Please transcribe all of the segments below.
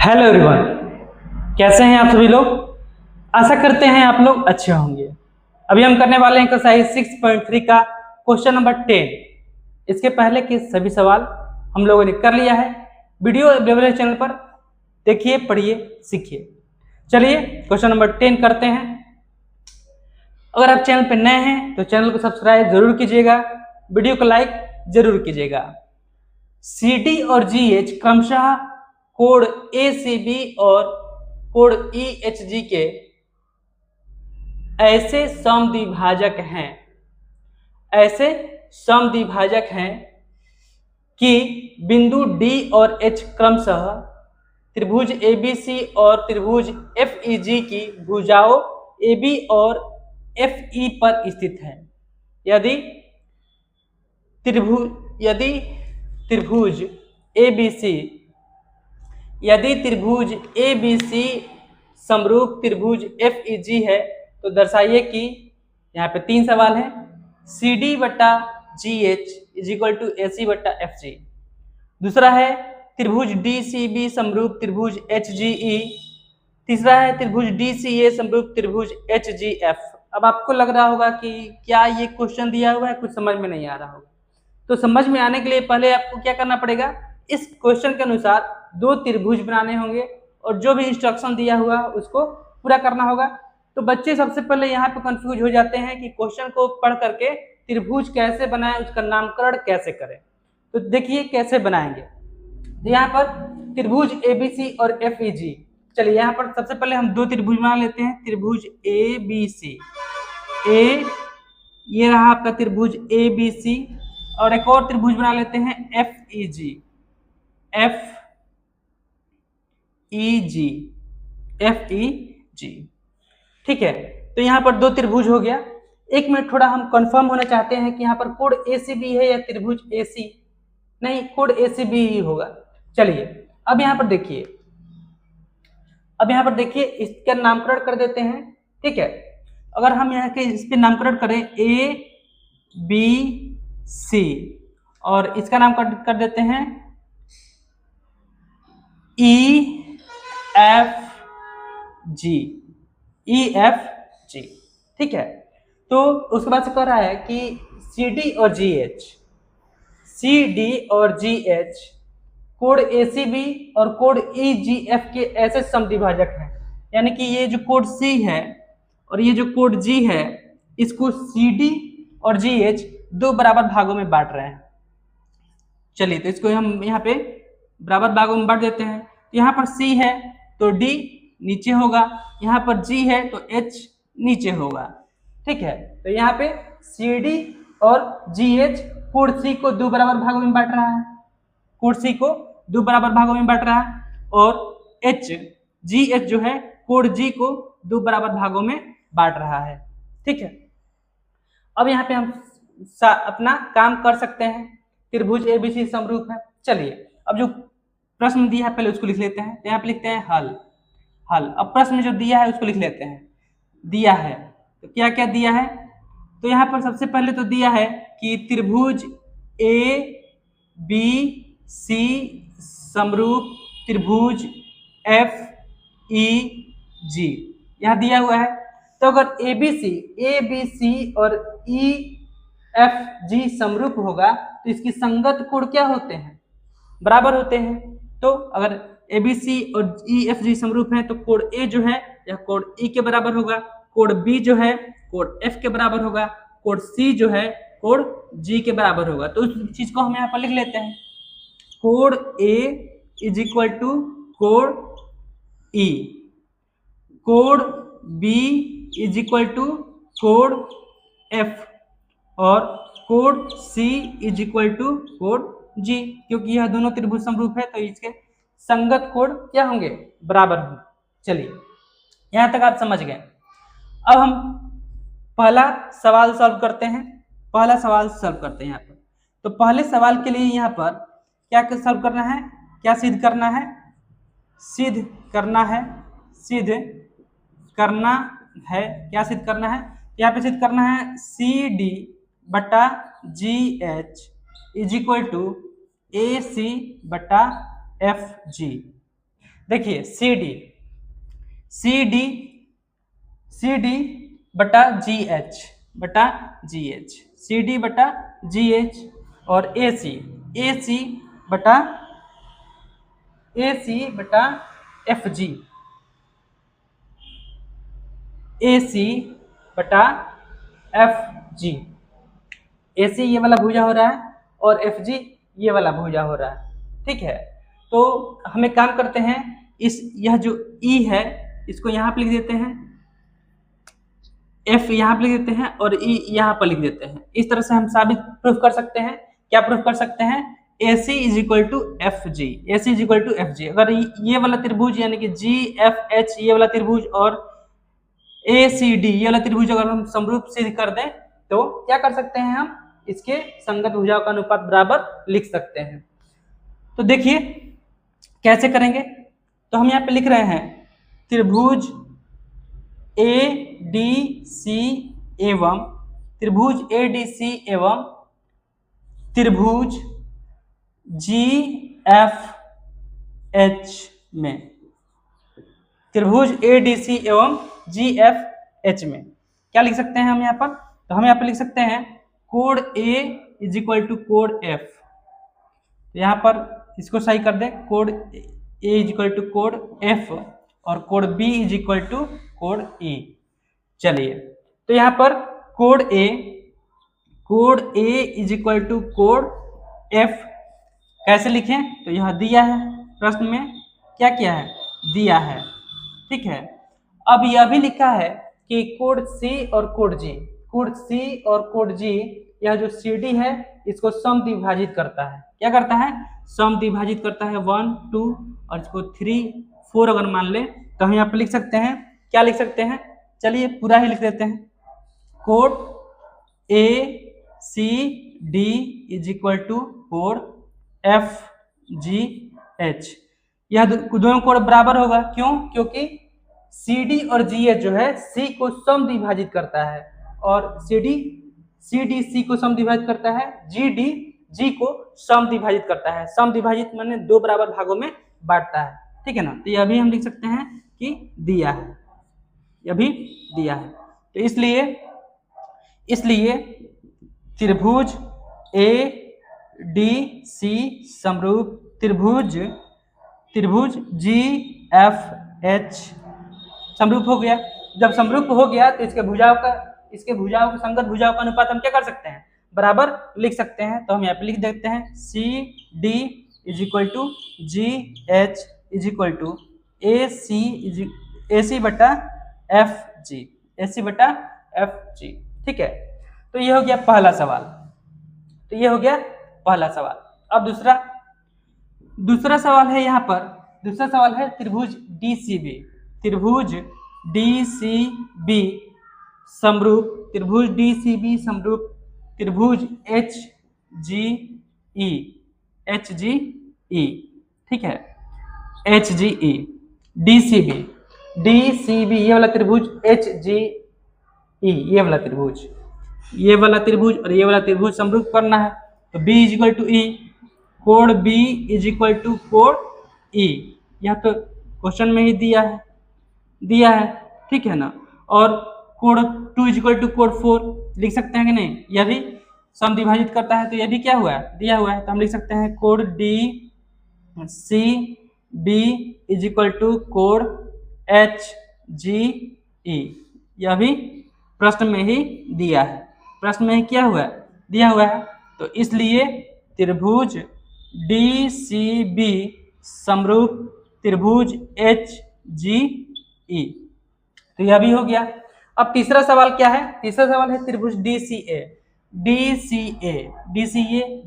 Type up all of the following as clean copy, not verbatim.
Hello everyone, कैसे हैं आप सभी लोग। आशा करते हैं आप लोग अच्छे होंगे। अभी हम करने वाले हैं एक्सरसाइज 6.3 का क्वेश्चन नंबर 10। इसके पहले के सभी सवाल हम लोगों ने कर लिया है। वीडियो अवेलेबल है चैनल पर, देखिए, पढ़िए, सीखिए। चलिए क्वेश्चन नंबर 10 करते हैं। अगर आप चैनल पर नए हैं तो चैनल को सब्सक्राइब जरूर कीजिएगा, वीडियो को लाइक जरूर कीजिएगा। CD और GH क्रमशः कोड ACB और कोड EHG के ऐसे समद्विभाजक हैं कि बिंदु D और H क्रमशः त्रिभुज ABC और त्रिभुज FEG की भुजाओं AB और FE पर स्थित है। यदि त्रिभुज ABC समरूप त्रिभुज FEG है तो दर्शाइए कि यहाँ पे 3 सवाल है। CD बटा GH इजिक्वल टू AC बटा FG। दूसरा है त्रिभुज DCB समरूप त्रिभुज HGE। तीसरा है त्रिभुज DCA समरूप त्रिभुज HGF। अब आपको लग रहा होगा कि क्या ये क्वेश्चन दिया हुआ है, कुछ समझ में नहीं आ रहा होगा। तो समझ में आने के लिए पहले आपको क्या करना पड़ेगा, इस क्वेश्चन के अनुसार 2 त्रिभुज बनाने होंगे और जो भी इंस्ट्रक्शन दिया हुआ है उसको पूरा करना होगा। तो बच्चे सबसे पहले यहाँ पे कंफ्यूज हो जाते हैं कि क्वेश्चन को पढ़ करके त्रिभुज कैसे बनाएं, उसका नामकरण कैसे करें। तो देखिए कैसे बनाएंगे। तो यहाँ पर त्रिभुज ABC और FEG। चलिए यहाँ पर सबसे पहले हम 2 त्रिभुज बना लेते हैं। त्रिभुज ABC, ये रहा आपका त्रिभुज ABC, और एक और त्रिभुज बना लेते हैं FEG। ठीक है, तो यहाँ पर 2 त्रिभुज हो गया। एक मिनट, थोड़ा हम कंफर्म होना चाहते हैं कि यहाँ पर कोड ACB है या त्रिभुज AC। नहीं, कोड ACB ही होगा। चलिए अब यहाँ पर देखिए, इसका नामकरण कर देते हैं। ठीक है, अगर हम यहाँ के इस पे नामकरण करें ABC और इसका नाम कर देते हैं EFG। ठीक है, तो उसके बाद से कह रहा है कि CD और GH कोड ACB और कोड EGF के ऐसे समद्विभाजक हैं। यानी कि ये जो कोड C है और ये जो कोड G है, इसको CD और GH 2 बराबर भागों में बांट रहे हैं। चलिए तो इसको हम यहाँ पे बराबर भागों में बांट देते हैं। यहाँ पर C है तो D नीचे होगा, यहाँ पर G है तो H नीचे होगा। ठीक है, तो यहाँ पे CD और GH कोड C को 2 बराबर भागों में बांट रहा है, और GH जो है कोड G को 2 बराबर भागों में बांट रहा है। ठीक है, अब यहाँ पे हम अपना काम कर सकते हैं। त्रिभुज ABC समरूप है। चलिए अब जो प्रश्न दिया है पहले उसको लिख लेते हैं। तो यहाँ पे लिखते हैं हल। अब प्रश्न में जो दिया है उसको लिख लेते हैं। दिया है तो क्या क्या दिया है, तो यहाँ पर सबसे पहले तो दिया है कि त्रिभुज ABC समरूप त्रिभुज FEG यहाँ दिया हुआ है। तो अगर ABC और EFG समरूप होगा तो इसकी संगत कोण क्या होते हैं, बराबर होते हैं। तो अगर ABC और EFG समरूप है तो कोण A जो है यह कोण E के बराबर होगा, कोण B जो है कोण F के बराबर होगा, कोण C जो है कोण G के बराबर होगा। तो उस चीज को हम यहाँ पर लिख लेते हैं। कोण A इज इक्वल टू कोण E, कोण B इज इक्वल टू कोण F और कोण C इज इक्वल टू कोण G। क्योंकि यह दोनों त्रिभुज समरूप है तो इसके संगत कोण क्या होंगे, बराबर होंगे। चलिए यहां तक आप समझ गए। अब हम पहला सवाल सॉल्व करते हैं। यहाँ पर तो पहले सवाल के लिए यहाँ पर क्या सॉल्व करना है, क्या सिद्ध करना है, क्या सिद्ध करना है। यहाँ पे सिद्ध करना है CD बटा GH is equal to AC बटा FG। देखिए सी डी बटा जी एच सी डी बटा जी एच और ए सी बटा एफ जी बटा एफ जी। ए सी ये वाला भुजा हो रहा है और एफ जी ये वाला भुजा हो रहा है, ठीक है। तो हम एक काम करते हैं, यह जो ई है इसको यहाँ पे लिख देते हैं, एफ यहाँ पे लिख देते हैं और ई यहाँ पर लिख देते हैं। इस तरह से हम साबित प्रूफ कर सकते हैं। क्या प्रूफ कर सकते हैं? A C is equal to F G, A C is equal to F G. अगर ये वाला त्रिभुज यानी कि जी एफ एच ये वाला त्रिभुज और ए सी डी ये वाला त्रिभुज अगर हम समरूप सिद्ध कर दें तो क्या कर सकते हैं, हम इसके संगत भुजाओं का अनुपात बराबर लिख सकते हैं। तो देखिए कैसे करेंगे। तो हम यहाँ पे लिख रहे हैं त्रिभुज ए डी सी एवं त्रिभुज ए डी सी एवं त्रिभुज जी एफ एच में, त्रिभुज ए डी सी एवं जी एफ एच में क्या लिख सकते हैं हम यहाँ पर? तो हम यहाँ पर लिख सकते हैं कोण ए इज इक्वल टू कोण एफ। यहाँ पर इसको सही कर दे, कोण ए इज इक्वल टू कोण एफ और कोण बी इज इक्वल टू कोण ई। चलिए तो यहाँ पर कोण ए इज इक्वल टू कोण एफ कैसे लिखें? तो यह दिया है प्रश्न में, क्या किया है? दिया है, ठीक है। अब यह भी लिखा है कि कोण सी और कोण जी, यह जो सी डी है इसको समद्विभाजित करता है। क्या करता है? समद्विभाजित करता है 1 2 और इसको 3 4 अगर मान ले तो हम यहाँ पे लिख सकते हैं, क्या लिख सकते हैं? चलिए पूरा ही लिख देते हैं, कोण A C D is equal to कोण एफ जी एच। यह दोनों कोण बराबर होगा, क्यों? क्योंकि सी डी और जी एच जो है सी को समद्विभाजित करता है और सी डी सी को समद्विभाजित करता है, जी डी जी को समद्विभाजित करता है। समद्विभाजित माने दो बराबर भागों में बांटता है, ठीक है ना। तो यह भी हम लिख सकते हैं कि दिया है, यह भी दिया है। तो इसलिए त्रिभुज ए डी सी समरूप त्रिभुज जी एफ एच समरूप हो गया। जब समरूप हो गया तो इसके भुजाओं का संगत भुजाओं का अनुपात हम क्या कर सकते हैं? बराबर लिख सकते हैं। तो हम यहाँ पे लिख देते हैं C D is equal to G H is equal to A C बटा एफ जी, ठीक है। तो ये हो गया पहला सवाल। अब दूसरा सवाल है, यहाँ पर दूसरा सवाल है त्रिभुज DCB समरूप त्रिभुज HGE, ठीक है। HGE DCB ये वाला त्रिभुज, HGE ये वाला त्रिभुज और ये वाला त्रिभुज समरूप करना है। तो B is equal to E, कोण B इज इक्वल टू कोण E, यह तो क्वेश्चन में ही दिया है, ठीक है ना। और कोण 2 इज इक्वल टू कोण 4 लिख सकते हैं कि नहीं? यह भी समद्विभाजित करता है, तो यह भी क्या हुआ है? दिया हुआ है। तो हम लिख सकते हैं कोण DCB इज इक्वल टू कोण HGE, यह भी प्रश्न में ही दिया है, दिया हुआ है। तो इसलिए त्रिभुज DCB समरूप त्रिभुज HGE, तो यह भी हो गया। अब तीसरा सवाल क्या है? तीसरा सवाल है त्रिभुज DCA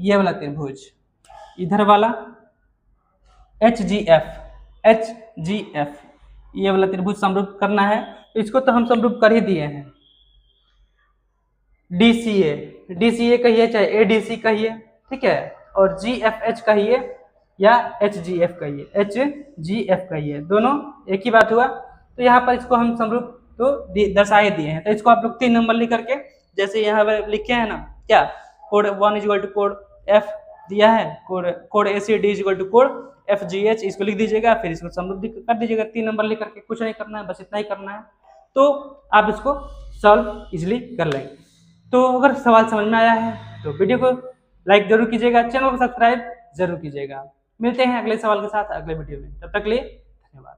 ये वाला त्रिभुज, इधर वाला HGF ये वाला त्रिभुज समरूप करना है। तो इसको तो हम समरूप कर ही दिए हैं। DCA कहिए चाहे ADC कहिए, ठीक है, और GFH कहिए या HGF कहिए, दोनों एक ही बात हुआ। तो यहाँ पर इसको हम समरूप तो दर्शाए दिए हैं। तो इसको आप लोग 3 नंबर लिख करके, जैसे यहाँ पर लिखे हैं ना, क्या कोण 1 इज इक्वल टू कोण F दिया है, कोण ACD इज इक्वल टू कोण FGH इसको लिख दीजिएगा, फिर इसको समरूप कर दीजिएगा 3 नंबर लिख करके, कुछ नहीं करना है, बस इतना ही करना है, तो आप इसको सॉल्व इजिली कर लेंगे। तो अगर सवाल समझ में आया है तो वीडियो को लाइक जरूर कीजिएगा, चैनल को सब्सक्राइब जरूर कीजिएगा। मिलते हैं अगले सवाल के साथ अगले वीडियो में, तब तक के लिए धन्यवाद।